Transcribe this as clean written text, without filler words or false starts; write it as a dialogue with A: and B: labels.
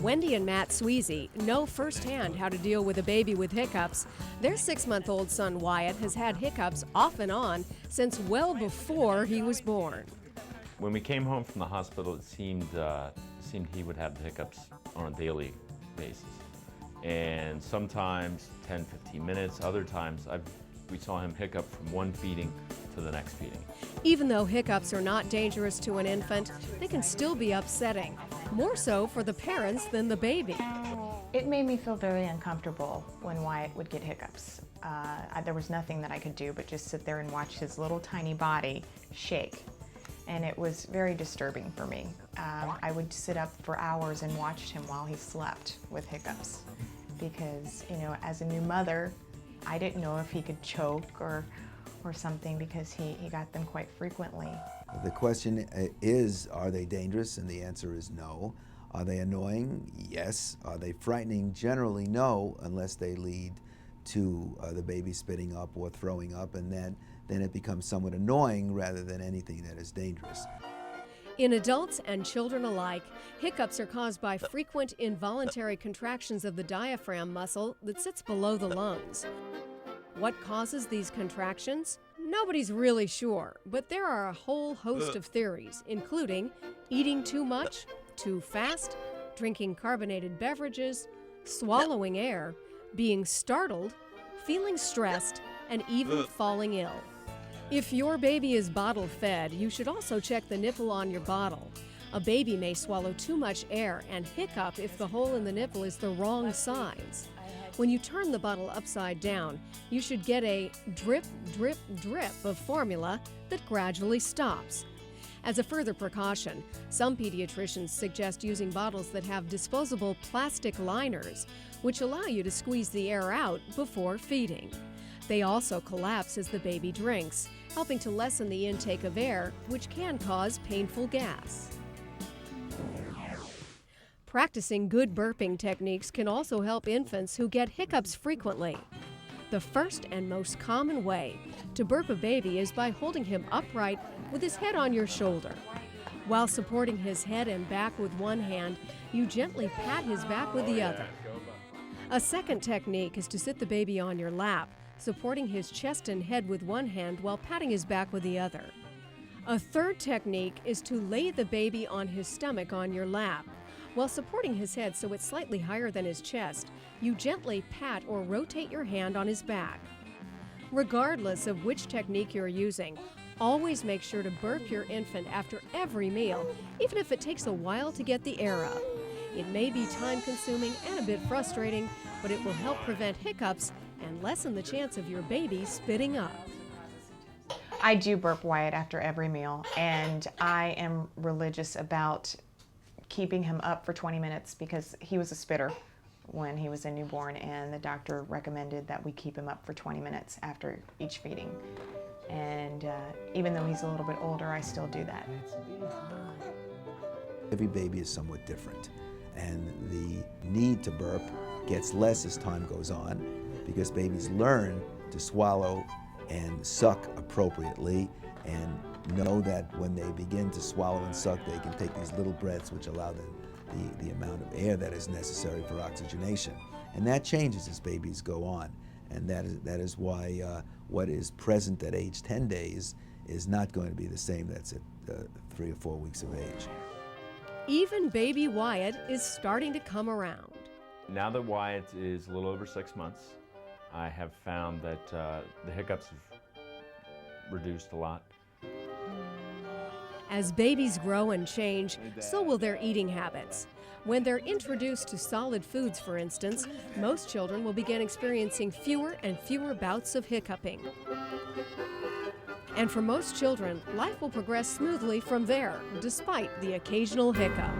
A: Wendy and Matt Sweezy know firsthand how to deal with a baby with hiccups. Their 6-month-old son Wyatt has had hiccups off and on since well before he was born.
B: When we came home from the hospital, it seemed he would have the hiccups on a daily basis. And sometimes 10, 15 minutes, other times we saw him hiccup from one feeding to the next feeding.
A: Even though hiccups are not dangerous to an infant, they can still be upsetting, more so for the parents than the baby.
C: It made me feel very uncomfortable when Wyatt would get hiccups. There was nothing that I could do but just sit there and watch his little tiny body shake. And it was very disturbing for me. I would sit up for hours and watch him while he slept with hiccups. Because, you know, as a new mother, I didn't know if he could choke or something because he got them quite frequently.
D: The question is, are they dangerous? And the answer is no. Are they annoying? Yes. Are they frightening? Generally no, unless they lead to the baby spitting up or throwing up, and then it becomes somewhat annoying rather than anything that is dangerous.
A: In adults and children alike, hiccups are caused by frequent involuntary contractions of the diaphragm muscle that sits below the lungs. What causes these contractions? Nobody's really sure, but there are a whole host of theories, including eating too much, too fast, drinking carbonated beverages, swallowing air, being startled, feeling stressed, and even falling ill. If your baby is bottle fed, you should also check the nipple on your bottle. A baby may swallow too much air and hiccup if the hole in the nipple is the wrong size. When you turn the bottle upside down, you should get a drip, drip, drip of formula that gradually stops. As a further precaution, some pediatricians suggest using bottles that have disposable plastic liners, which allow you to squeeze the air out before feeding. They also collapse as the baby drinks, helping to lessen the intake of air, which can cause painful gas. Practicing good burping techniques can also help infants who get hiccups frequently. The first and most common way to burp a baby is by holding him upright with his head on your shoulder. While supporting his head and back with one hand, you gently pat his back with the other. A second technique is to sit the baby on your lap, supporting his chest and head with one hand while patting his back with the other. A third technique is to lay the baby on his stomach on your lap. While supporting his head so it's slightly higher than his chest, you gently pat or rotate your hand on his back. Regardless of which technique you're using, always make sure to burp your infant after every meal, even if it takes a while to get the air up. It may be time-consuming and a bit frustrating, but it will help prevent hiccups and lessen the chance of your baby spitting up.
C: I do burp Wyatt after every meal, and I am religious about keeping him up for 20 minutes because he was a spitter when he was a newborn, and the doctor recommended that we keep him up for 20 minutes after each feeding. And even though he's a little bit older, I still do that.
D: Every baby is somewhat different, and the need to burp gets less as time goes on because babies learn to swallow and suck appropriately and know that when they begin to swallow and suck, they can take these little breaths which allow them the amount of air that is necessary for oxygenation. And that changes as babies go on. And that is why what is present at age 10 days is not going to be the same that's at 3 or 4 weeks of age.
A: Even baby Wyatt is starting to come around.
B: Now that Wyatt is a little over 6 months, I have found that the hiccups have reduced a lot.
A: As babies grow and change, so will their eating habits. When they're introduced to solid foods, for instance, most children will begin experiencing fewer and fewer bouts of hiccuping. And for most children, life will progress smoothly from there, despite the occasional hiccup.